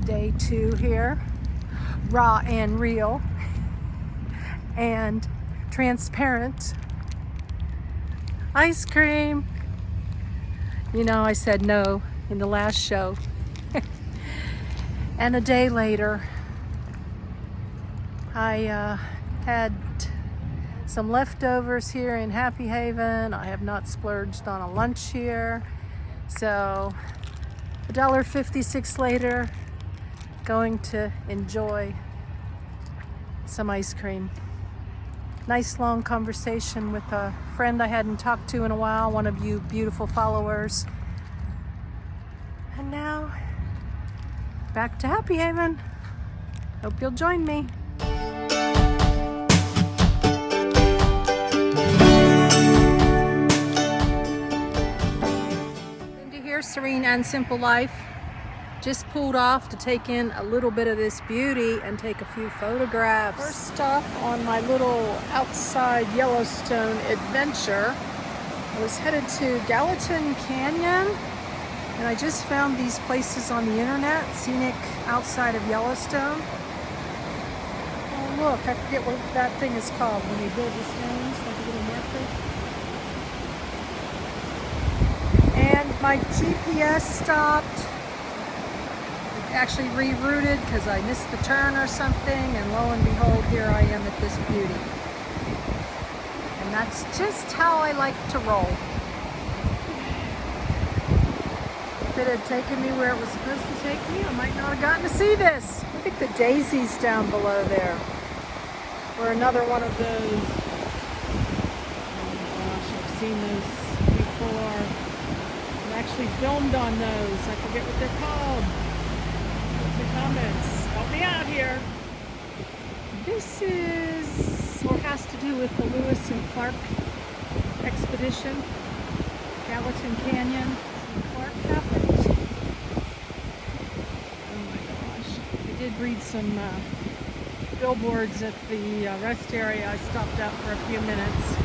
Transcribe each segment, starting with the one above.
Day 2 here, raw and real and transparent. Ice cream. You know, I said no in the last show. And a day later, I had some leftovers here in Happy Haven. I have not splurged on a lunch here. So $1.56 later, going to enjoy some ice cream. Nice long conversation with a friend I hadn't talked to in a while, one of you beautiful followers. And now, back to Happy Haven. Hope you'll join me. Into here, serene and simple life. Just pulled off to take in a little bit of this beauty and take a few photographs. First stop on my little outside Yellowstone adventure, I was headed to Gallatin Canyon, and I just found these places on the internet, scenic outside of Yellowstone. Oh look, I forget what that thing is called when they build the stones, like a little marker. And my GPS stopped. Actually rerouted because I missed the turn or something, and lo and behold, here I am at this beauty. And that's just how I like to roll. If it had taken me where it was supposed to take me, I might not have gotten to see this. Look at the daisies down below there. Or another one of those. Oh my gosh, I've seen those before. I've actually filmed on those. I forget what they're called. Comments. Help me out here. This is, or has to do with the Lewis and Clark expedition. Gallatin Canyon and Clark happened. Oh my gosh. I did read some billboards at the rest area. I stopped out for a few minutes.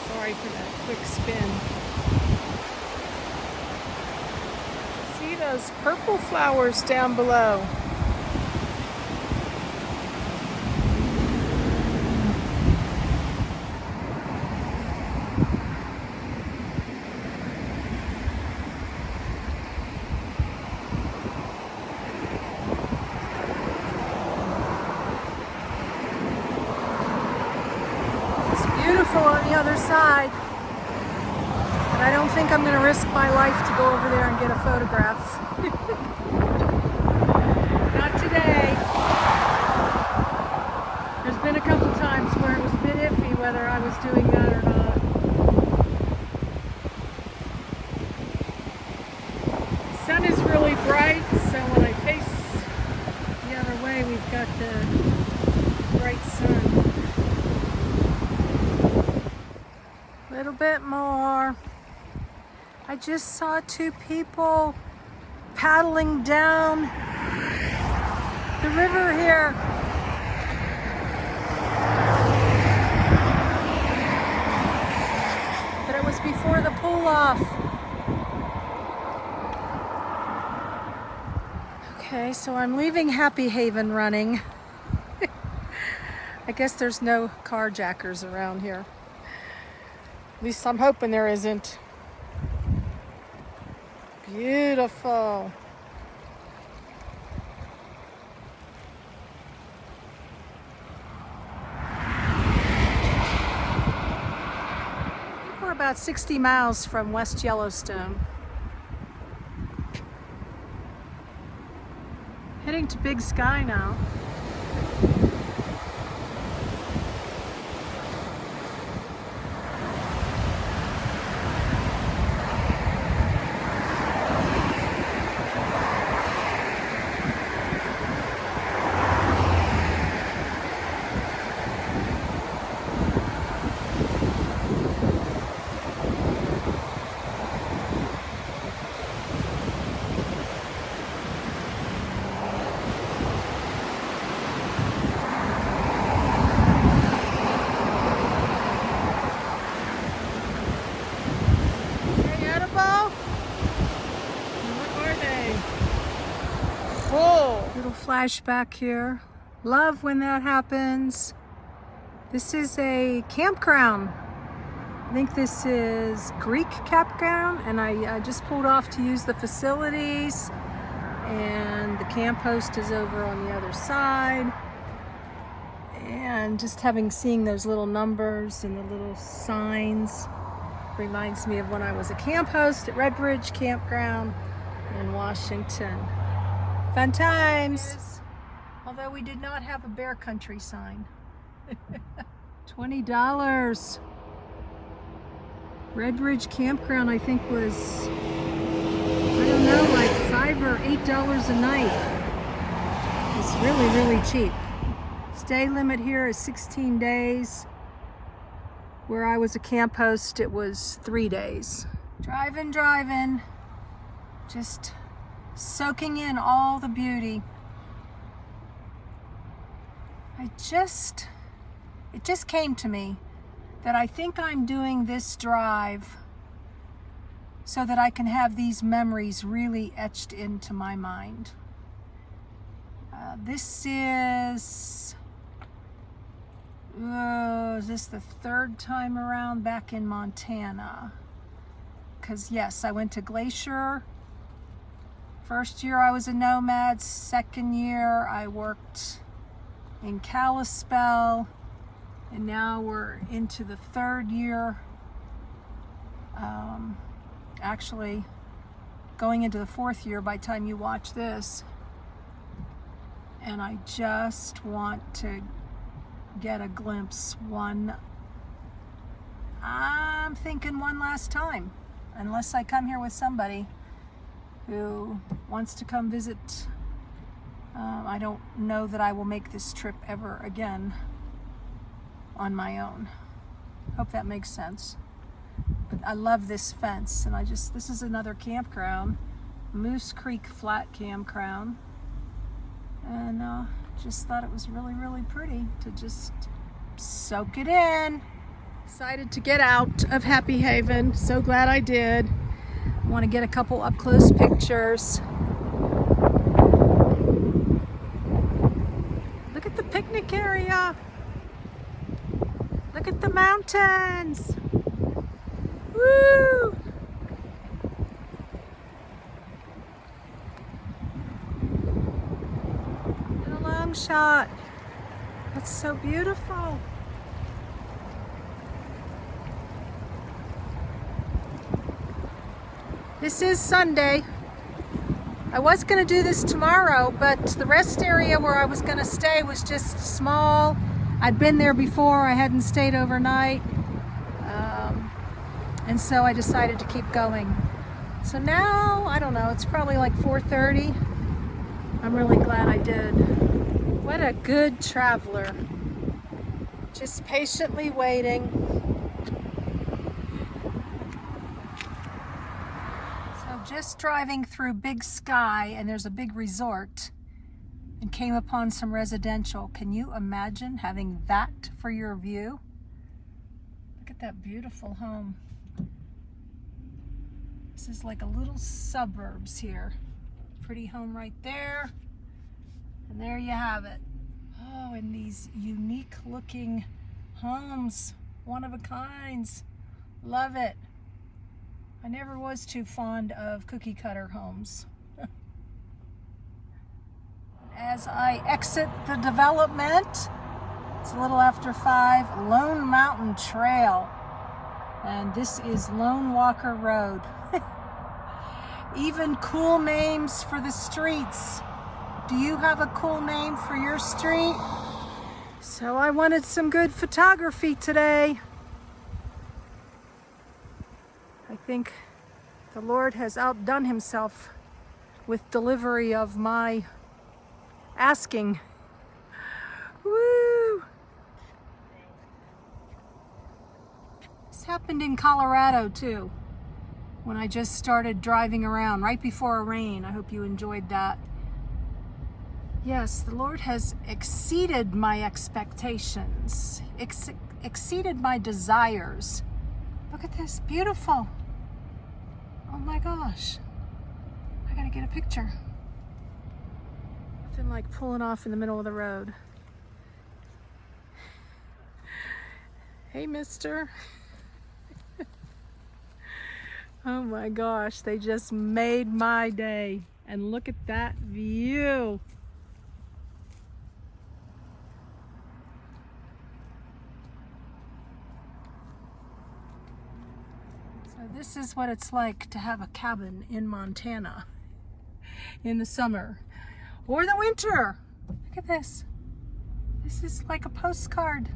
Sorry for that quick spin. See those purple flowers down below. It's beautiful on the other side. I don't think I'm going to risk my life to go over there and get a photograph. Not today. There's been a couple times where it was a bit iffy whether I was doing that or not. The sun is really bright, so when I face the other way, we've got the bright sun. A little bit more. I just saw two people paddling down the river here. But it was before the pull-off. Okay, so I'm leaving Happy Haven running. I guess there's no carjackers around here. At least I'm hoping there isn't. Beautiful. I think we're about 60 miles from West Yellowstone. Heading to Big Sky now. Little flashback here. Love when that happens. This is a campground. I think this is Greek campground, and I just pulled off to use the facilities, and the camphost is over on the other side. And just seeing those little numbers and the little signs reminds me of when I was a camp host at Redbridge Campground in Washington. Fun times. Although we did not have a bear country sign. $20. Redbridge Campground, I think, was, I don't know, like $5 or $8 a night. It's really, really cheap. Stay limit here is 16 days. Where I was a camp host, it was 3 days. Driving, just soaking in all the beauty. It just came to me that I think I'm doing this drive so that I can have these memories really etched into my mind. This is this the third time around back in Montana? Because yes, I went to Glacier. First year I was a nomad. Second year I worked in Kalispell. And now we're into the third year, actually going into the fourth year by the time you watch this. And I just want to get a glimpse I'm thinking one last time, unless I come here with somebody who wants to come visit. I don't know that I will make this trip ever again on my own. Hope that makes sense. But I love this fence, and this is another campground, Moose Creek Flat Campground, and just thought it was really, really pretty to just soak it in. Decided to get out of Happy Haven. So glad I did. I want to get a couple up close pictures. Look at the picnic area. Look at the mountains. Woo! And a long shot. That's so beautiful. This is Sunday. I was going to do this tomorrow, but the rest area where I was going to stay was just small. I'd been there before. I hadn't stayed overnight. And so I decided to keep going. So now, I don't know, it's probably like 4:30. I'm really glad I did. What a good traveler. Just patiently waiting. So just driving through Big Sky, and there's a big resort, and came upon some residential. Can you imagine having that for your view? Look at that beautiful home. This is like a little suburbs here. Pretty home right there. And there you have it. Oh, and these unique looking homes. One of a kinds. Love it. I never was too fond of cookie cutter homes. As I exit the development, it's a little after 5, Lone Mountain Trail. And this is Lone Walker Road. Even cool names for the streets. Do you have a cool name for your street? So I wanted some good photography today. I think the Lord has outdone himself with delivery of my asking. Woo! This happened in Colorado too, when I just started driving around right before a rain. I hope you enjoyed that. Yes, the Lord has exceeded my expectations, exceeded my desires. Look at this, beautiful. Oh my gosh, I gotta get a picture. Nothing like pulling off in the middle of the road. Hey, mister. Oh my gosh, they just made my day. And look at that view. So this is what it's like to have a cabin in Montana in the summer or the winter. Look at this. This is like a postcard.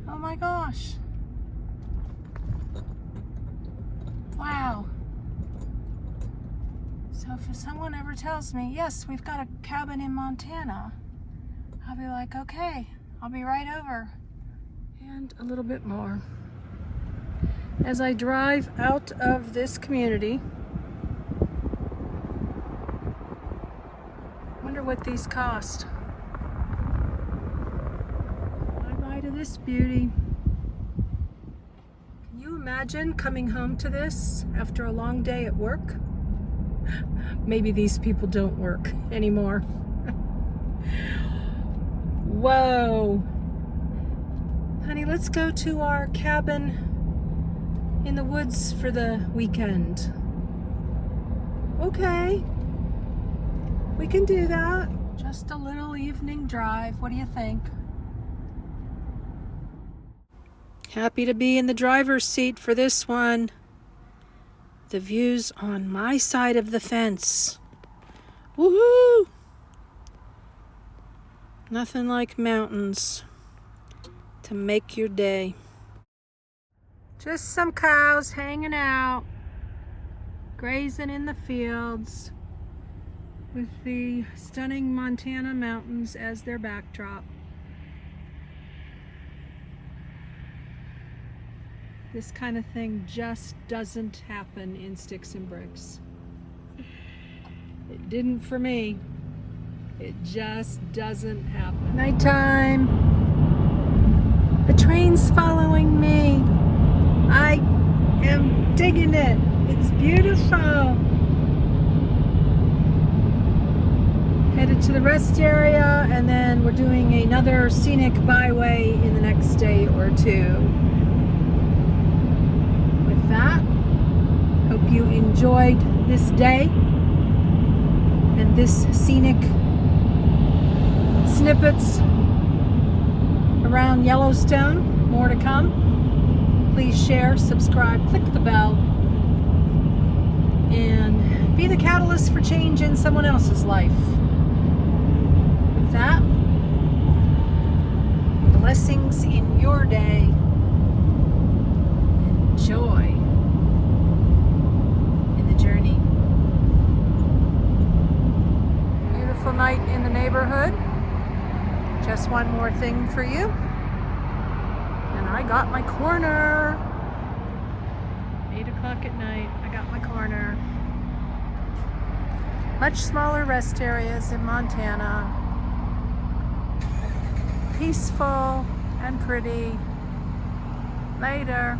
Oh my gosh. Wow. So if someone ever tells me, yes, we've got a cabin in Montana, I'll be like, okay, I'll be right over. And a little bit more. As I drive out of this community, wonder what these cost. Bye-bye to this beauty. Can you imagine coming home to this after a long day at work? Maybe these people don't work anymore. Whoa. Honey, let's go to our cabin in the woods for the weekend. Okay. We can do that. Just a little evening drive. What do you think? Happy to be in the driver's seat for this one. The view's on my side of the fence. Woohoo! Nothing like mountains to make your day. Just some cows hanging out, grazing in the fields with the stunning Montana mountains as their backdrop. This kind of thing just doesn't happen in Sticks and Bricks. It didn't for me. It just doesn't happen. Nighttime. The train's following me. I am digging it. It's beautiful. Headed to the rest area, and then we're doing another scenic byway in the next day or two. With that, hope you enjoyed this day and this scenic snippets around Yellowstone. More to come. Please share, subscribe, click the bell, and be the catalyst for change in someone else's life. With that, blessings in your day, and joy in the journey. Beautiful night in the neighborhood. Just one more thing for you. And I got my corner. 8 o'clock at night, I got my corner. Much smaller rest areas in Montana. Peaceful and pretty. Later.